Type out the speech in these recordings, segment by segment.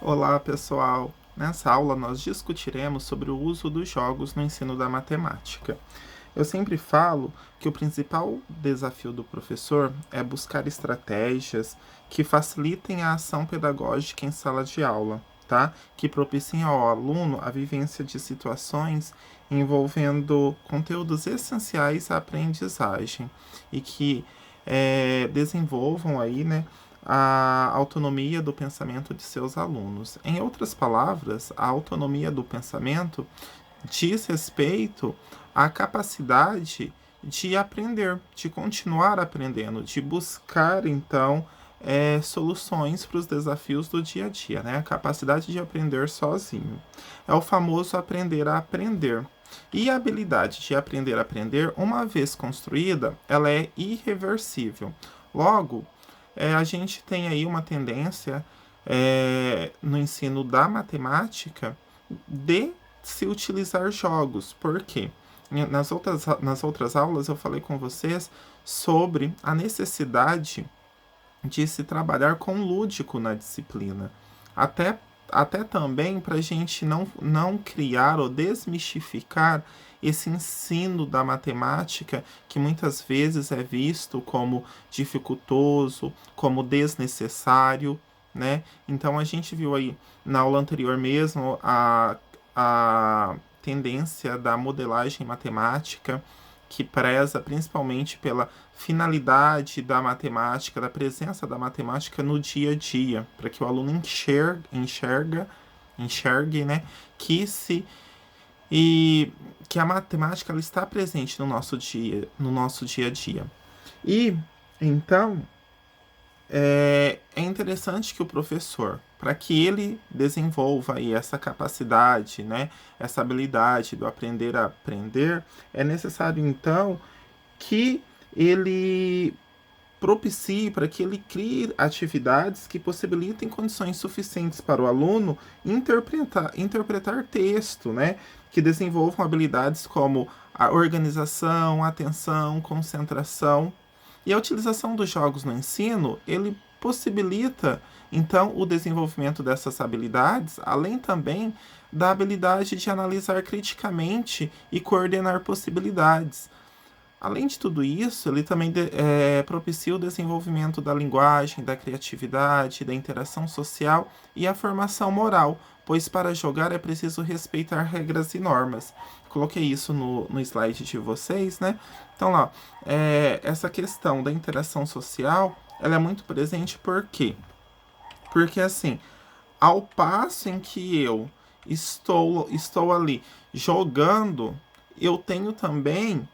Olá, pessoal! Nessa aula nós discutiremos sobre o uso dos jogos no ensino da matemática. Eu sempre falo que o principal desafio do professor é buscar estratégias que facilitem a ação pedagógica em sala de aula, tá? Que propiciem ao aluno a vivência de situações envolvendo conteúdos essenciais à aprendizagem e que desenvolvam aí, né, a autonomia do pensamento de seus alunos. Em outras palavras, a autonomia do pensamento diz respeito à capacidade de aprender, de continuar aprendendo, de buscar então soluções para os desafios do dia a dia, né? A capacidade de aprender sozinho. É o famoso aprender a aprender. E a habilidade de aprender a aprender, uma vez construída, ela é irreversível. Logo, a gente tem aí uma tendência no ensino da matemática de se utilizar jogos. Por quê? Nas outras aulas eu falei com vocês sobre a necessidade de se trabalhar com o lúdico na disciplina. Até, até também para a gente não criar ou desmistificar esse ensino da matemática que muitas vezes é visto como dificultoso, como desnecessário, né? Então a gente viu aí na aula anterior mesmo a tendência da modelagem matemática, que preza principalmente pela finalidade da matemática, da presença da matemática no dia a dia, para que o aluno enxergue, né, e que a matemática ela está presente no nosso dia a dia. E então é interessante que o professor, para que ele desenvolva aí essa capacidade, né, essa habilidade do aprender a aprender, é necessário então que ele propicie, para que ele crie atividades que possibilitem condições suficientes para o aluno interpretar texto, né? Que desenvolvam habilidades como a organização, atenção, concentração. E a utilização dos jogos no ensino, ele possibilita, então, o desenvolvimento dessas habilidades, além também da habilidade de analisar criticamente e coordenar possibilidades. Além de tudo isso, ele também propicia o desenvolvimento da linguagem, da criatividade, da interação social e a formação moral, pois para jogar é preciso respeitar regras e normas. Coloquei isso no slide de vocês, né? Então lá, essa questão da interação social, ela é muito presente por quê? Porque assim, ao passo em que eu estou ali jogando, eu tenho também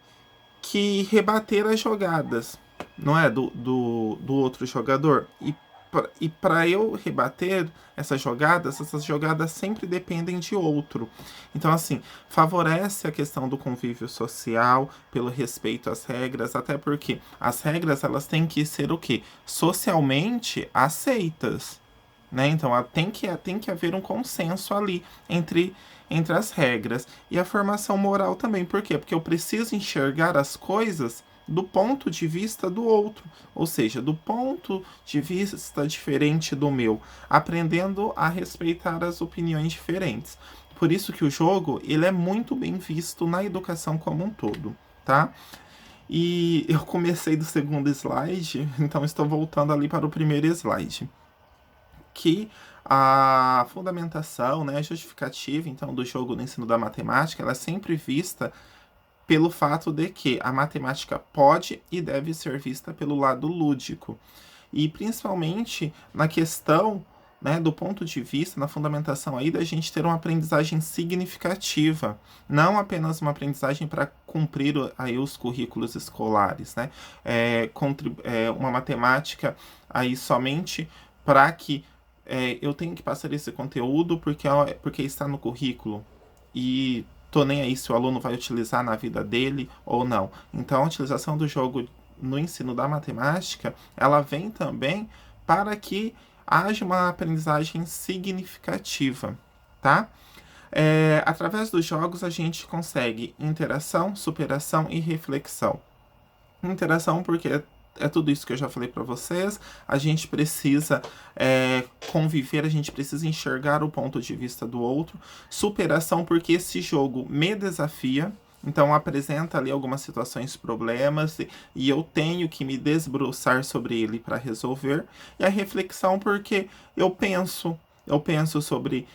que rebater as jogadas, não é? Do outro jogador. E para eu rebater essas jogadas sempre dependem de outro. Então, assim, favorece a questão do convívio social, pelo respeito às regras, até porque as regras elas têm que ser o quê? Socialmente aceitas. Né? Então, tem que haver um consenso ali entre as regras. E a formação moral também. Por quê? Porque eu preciso enxergar as coisas do ponto de vista do outro, ou seja, do ponto de vista diferente do meu, aprendendo a respeitar as opiniões diferentes. Por isso que o jogo ele é muito bem visto na educação como um todo, tá? E eu comecei do segundo slide, então estou voltando ali para o primeiro slide, que a fundamentação, né, a justificativa, então, do jogo no ensino da matemática, ela é sempre vista pelo fato de que a matemática pode e deve ser vista pelo lado lúdico. E principalmente na questão, né, do ponto de vista, na fundamentação aí da gente ter uma aprendizagem significativa, não apenas uma aprendizagem para cumprir aí os currículos escolares, né, uma matemática aí somente para que eu tenho que passar esse conteúdo porque está no currículo e tô nem aí se o aluno vai utilizar na vida dele ou não. Então, a utilização do jogo no ensino da matemática, ela vem também para que haja uma aprendizagem significativa, tá? Através dos jogos, a gente consegue interação, superação e reflexão. Interação porque é tudo isso que eu já falei para vocês. A gente precisa conviver, a gente precisa enxergar o ponto de vista do outro. Superação, porque esse jogo me desafia. Então apresenta ali algumas situações, problemas, e eu tenho que me debruçar sobre ele para resolver. E a reflexão, porque eu penso sobre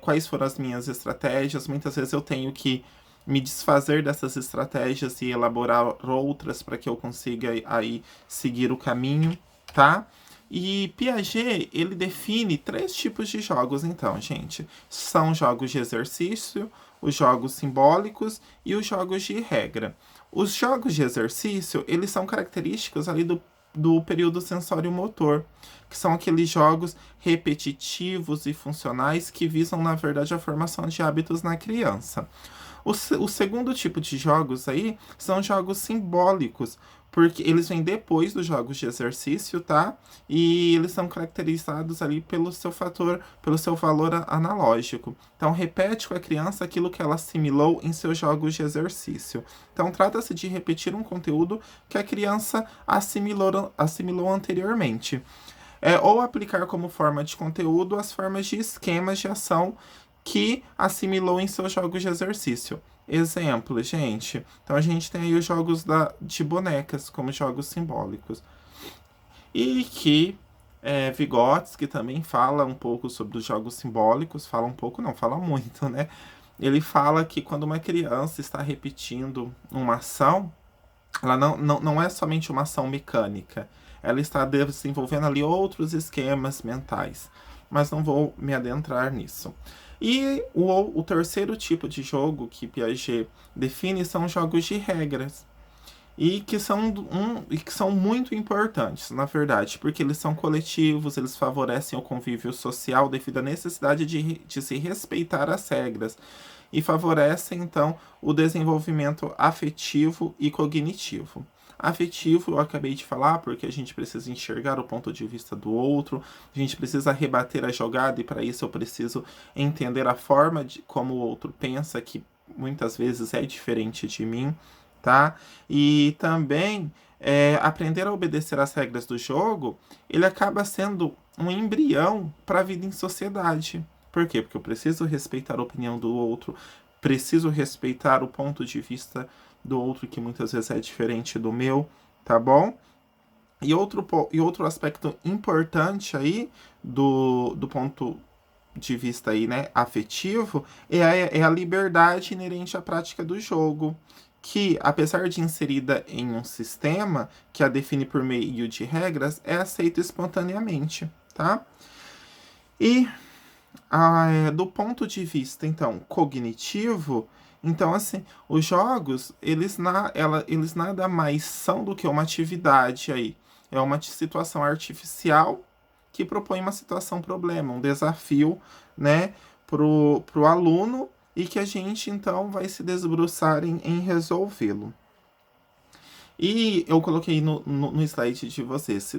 quais foram as minhas estratégias. Muitas vezes eu tenho que me desfazer dessas estratégias e elaborar outras para que eu consiga aí seguir o caminho, tá? E Piaget, ele define 3 tipos de jogos, então, gente. São jogos de exercício, os jogos simbólicos e os jogos de regra. Os jogos de exercício, eles são característicos ali do período sensório-motor, que são aqueles jogos repetitivos e funcionais que visam, na verdade, a formação de hábitos na criança. O segundo tipo de jogos aí são jogos simbólicos, porque eles vêm depois dos jogos de exercício, tá? E eles são caracterizados ali pelo seu valor analógico. Então, repete com a criança aquilo que ela assimilou em seus jogos de exercício. Então, trata-se de repetir um conteúdo que a criança assimilou anteriormente. Ou aplicar como forma de conteúdo as formas de esquemas de ação que assimilou em seus jogos de exercício. Exemplo, gente. Então a gente tem aí os jogos de bonecas como jogos simbólicos. E que Vygotsky também fala um pouco sobre os jogos simbólicos. Fala um pouco, não, fala muito, né? Ele fala que quando uma criança está repetindo uma ação, ela não é somente uma ação mecânica. Ela está desenvolvendo ali outros esquemas mentais. Mas não vou me adentrar nisso. E o terceiro tipo de jogo que Piaget define são jogos de regras. E que são muito importantes, na verdade, porque eles são coletivos, eles favorecem o convívio social devido à necessidade de se respeitar as regras. E favorecem, então, o desenvolvimento afetivo e cognitivo. Afetivo, eu acabei de falar, porque a gente precisa enxergar o ponto de vista do outro, a gente precisa rebater a jogada, e para isso eu preciso entender a forma de como o outro pensa, que muitas vezes é diferente de mim, tá? E também aprender a obedecer às regras do jogo, ele acaba sendo um embrião para a vida em sociedade. Por quê? Porque eu preciso respeitar a opinião do outro, preciso respeitar o ponto de vista do outro, que muitas vezes é diferente do meu, tá bom? E outro aspecto importante aí do ponto de vista aí, né, afetivo, é a liberdade inerente à prática do jogo, que, apesar de inserida em um sistema que a define por meio de regras, é aceita espontaneamente, tá? E do ponto de vista, então, cognitivo, então, assim, os jogos, eles nada mais são do que uma atividade aí. É uma situação artificial que propõe uma situação-problema, um desafio, né, pro aluno, e que a gente, então, vai se debruçar em resolvê-lo. E eu coloquei no slide de vocês,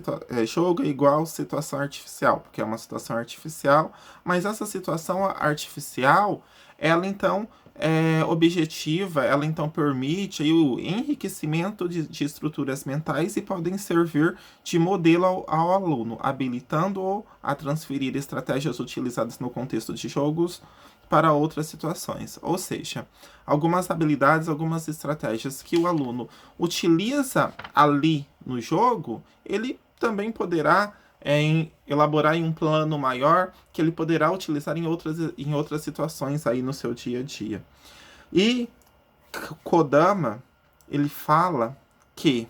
jogo é igual situação artificial, porque é uma situação artificial, mas essa situação artificial, ela então é objetiva, ela então permite aí, o enriquecimento de estruturas mentais, e podem servir de modelo ao aluno, habilitando-o a transferir estratégias utilizadas no contexto de jogos para outras situações. Ou seja, algumas habilidades, algumas estratégias que o aluno utiliza ali no jogo, ele também poderá elaborar em um plano maior, que ele poderá utilizar em outras situações aí no seu dia a dia. E Kodama, ele fala que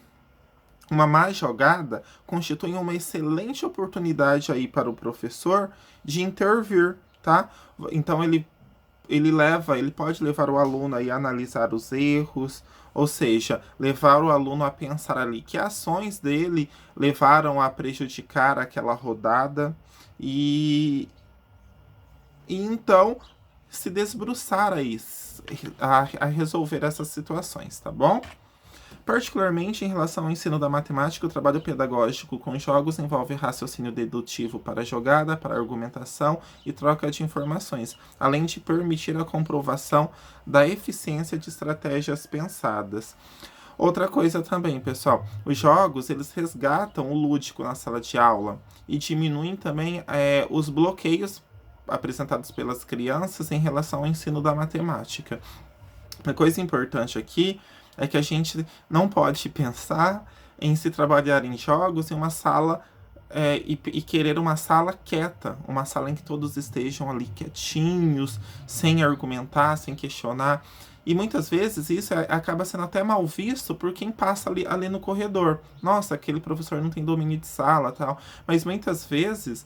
uma má jogada constitui uma excelente oportunidade aí para o professor de intervir, tá? Então ele pode levar o aluno aí a analisar os erros, ou seja, levar o aluno a pensar ali que ações dele levaram a prejudicar aquela rodada, e então se debruçar aí a resolver essas situações, tá bom? Particularmente em relação ao ensino da matemática, o trabalho pedagógico com jogos envolve raciocínio dedutivo para jogada, para argumentação e troca de informações, além de permitir a comprovação da eficiência de estratégias pensadas. Outra coisa também, pessoal, os jogos, eles resgatam o lúdico na sala de aula e diminuem também os bloqueios apresentados pelas crianças em relação ao ensino da matemática. Uma coisa importante aqui é que a gente não pode pensar em se trabalhar em jogos em uma sala e querer uma sala quieta, uma sala em que todos estejam ali quietinhos, sem argumentar, sem questionar. E muitas vezes isso acaba sendo até mal visto por quem passa ali no corredor. Nossa, aquele professor não tem domínio de sala, tal. Mas muitas vezes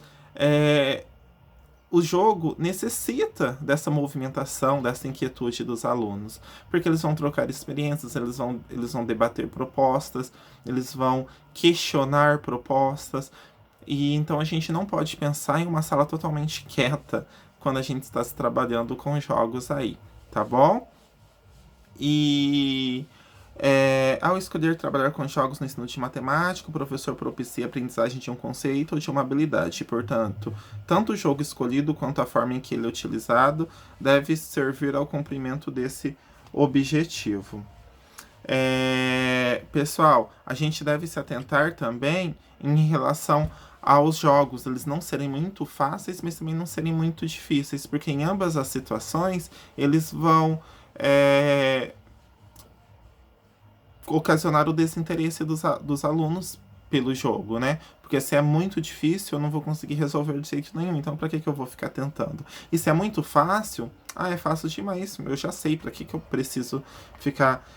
o jogo necessita dessa movimentação, dessa inquietude dos alunos, porque eles vão trocar experiências, eles vão debater propostas, eles vão questionar propostas, e então a gente não pode pensar em uma sala totalmente quieta quando a gente está se trabalhando com jogos aí, tá bom? E ao escolher trabalhar com jogos no ensino de matemática, o professor propicia a aprendizagem de um conceito ou de uma habilidade. Portanto, tanto o jogo escolhido quanto a forma em que ele é utilizado deve servir ao cumprimento desse objetivo. Pessoal, a gente deve se atentar também em relação aos jogos, eles não serem muito fáceis, mas também não serem muito difíceis, porque em ambas as situações eles vão ocasionar o desinteresse dos alunos pelo jogo, né? Porque se é muito difícil, eu não vou conseguir resolver de jeito nenhum. Então, para que eu vou ficar tentando? E se é muito fácil, é fácil demais. Eu já sei para que eu preciso ficar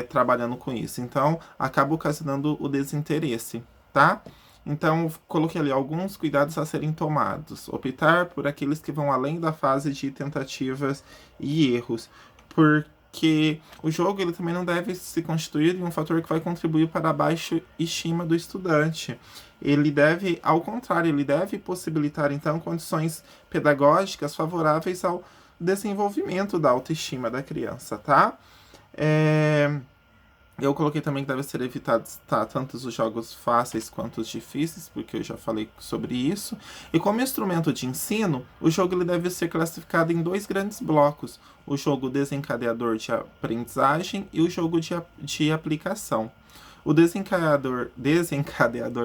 trabalhando com isso. Então, acaba ocasionando o desinteresse, tá? Então, coloquei ali alguns cuidados a serem tomados. Optar por aqueles que vão além da fase de tentativas e erros. Porque o jogo ele também não deve se constituir em um fator que vai contribuir para a baixa estima do estudante. Ele deve, ao contrário, ele deve possibilitar, então, condições pedagógicas favoráveis ao desenvolvimento da autoestima da criança, tá? Eu coloquei também que deve ser evitado tanto os jogos fáceis quanto os difíceis, porque eu já falei sobre isso. E como instrumento de ensino, o jogo ele deve ser classificado em dois grandes blocos: o jogo desencadeador de aprendizagem e o jogo de aplicação. O desencadeador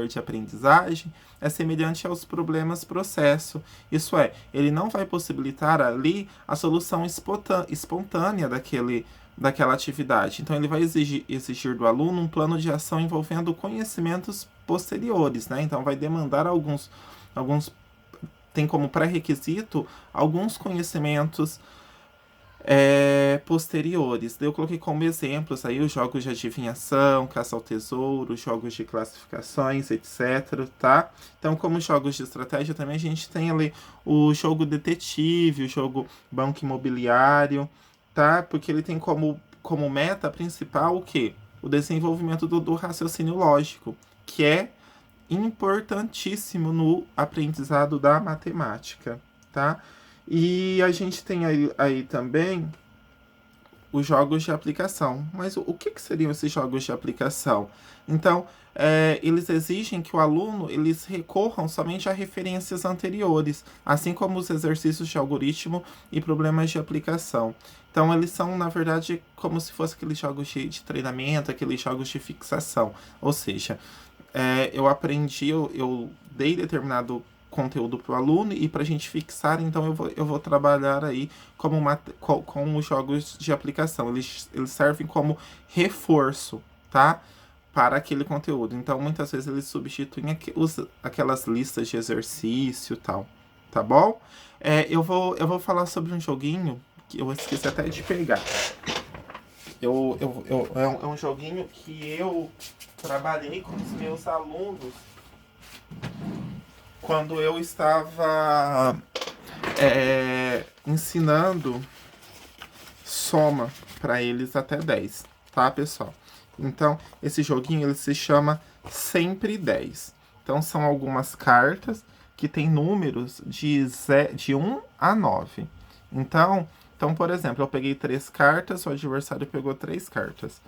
de aprendizagem é semelhante aos problemas processo. Isso é, ele não vai possibilitar ali a solução espontânea daquela atividade. Então, ele vai exigir do aluno um plano de ação envolvendo conhecimentos posteriores, né? Então, vai demandar alguns tem como pré-requisito alguns conhecimentos posteriores. Eu coloquei como exemplos aí os jogos de adivinhação, caça ao tesouro, jogos de classificações, etc, tá? Então, como jogos de estratégia, também a gente tem ali o jogo detetive, o jogo banco imobiliário, tá? Porque ele tem como meta principal o quê? O desenvolvimento do raciocínio lógico, que é importantíssimo no aprendizado da matemática, tá? E a gente tem aí também os jogos de aplicação. Mas o que seriam esses jogos de aplicação? Então, eles exigem que o aluno eles recorram somente a referências anteriores, assim como os exercícios de algoritmo e problemas de aplicação. Então, eles são, na verdade, como se fossem aqueles jogos de treinamento, aqueles jogos de fixação. Ou seja, eu aprendi, eu dei determinado conteúdo para o aluno e para a gente fixar, então eu vou trabalhar aí com os jogos de aplicação. Eles servem como reforço, tá? Para aquele conteúdo. Então, muitas vezes eles substituem aquelas listas de exercício e tal, tá bom? Eu vou falar sobre um joguinho que eu esqueci até de pegar. É um joguinho que eu trabalhei com os meus alunos quando eu estava ensinando soma para eles até 10, tá, pessoal? Então, esse joguinho ele se chama Sempre 10. Então, são algumas cartas que tem números de 1 a 9. Então, por exemplo, eu peguei 3 cartas, o adversário pegou 3 cartas.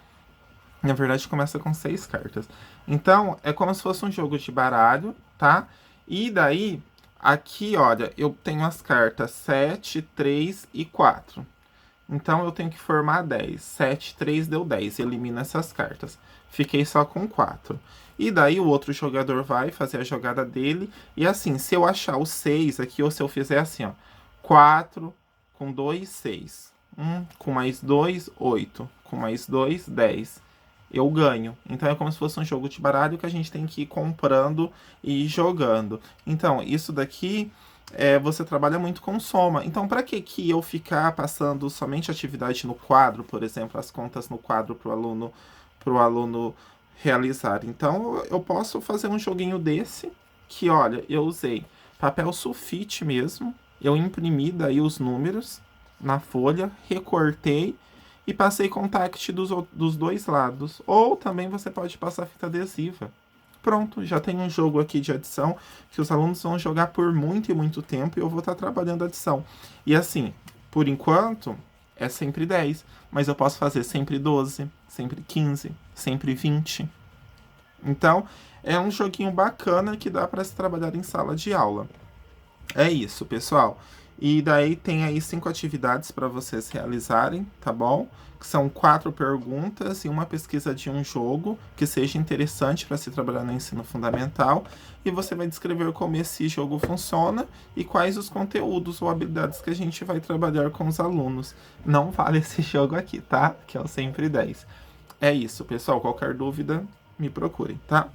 Na verdade, começa com 6 cartas. Então, é como se fosse um jogo de baralho, tá? E daí, aqui, olha, eu tenho as cartas 7, 3 e 4. Então eu tenho que formar 10. 7, 3 deu 10. Elimina essas cartas. Fiquei só com 4. E daí o outro jogador vai fazer a jogada dele. E assim, se eu achar o 6 aqui, ou se eu fizer assim, ó. 4 com 2, 6. Com mais 2, 8. Com mais 2, 10. Eu ganho. Então é como se fosse um jogo de baralho que a gente tem que ir comprando e ir jogando. Então, isso daqui você trabalha muito com soma. Então, para que eu ficar passando somente atividade no quadro, por exemplo, as contas no quadro para o aluno realizar? Então, eu posso fazer um joguinho desse, que olha, eu usei papel sulfite mesmo, eu imprimi daí os números na folha, recortei e passei contact dos dois lados. Ou também você pode passar fita adesiva. Pronto, já tem um jogo aqui de adição que os alunos vão jogar por muito e muito tempo e eu vou estar trabalhando a adição. E assim, por enquanto, é sempre 10, mas eu posso fazer sempre 12, sempre 15, sempre 20. Então, é um joguinho bacana que dá para se trabalhar em sala de aula. É isso, pessoal. E daí tem aí 5 atividades para vocês realizarem, tá bom? Que são 4 perguntas e uma pesquisa de um jogo que seja interessante para se trabalhar no ensino fundamental. E você vai descrever como esse jogo funciona e quais os conteúdos ou habilidades que a gente vai trabalhar com os alunos. Não vale esse jogo aqui, tá? Que é o Sempre 10. É isso, pessoal. Qualquer dúvida, me procurem, tá?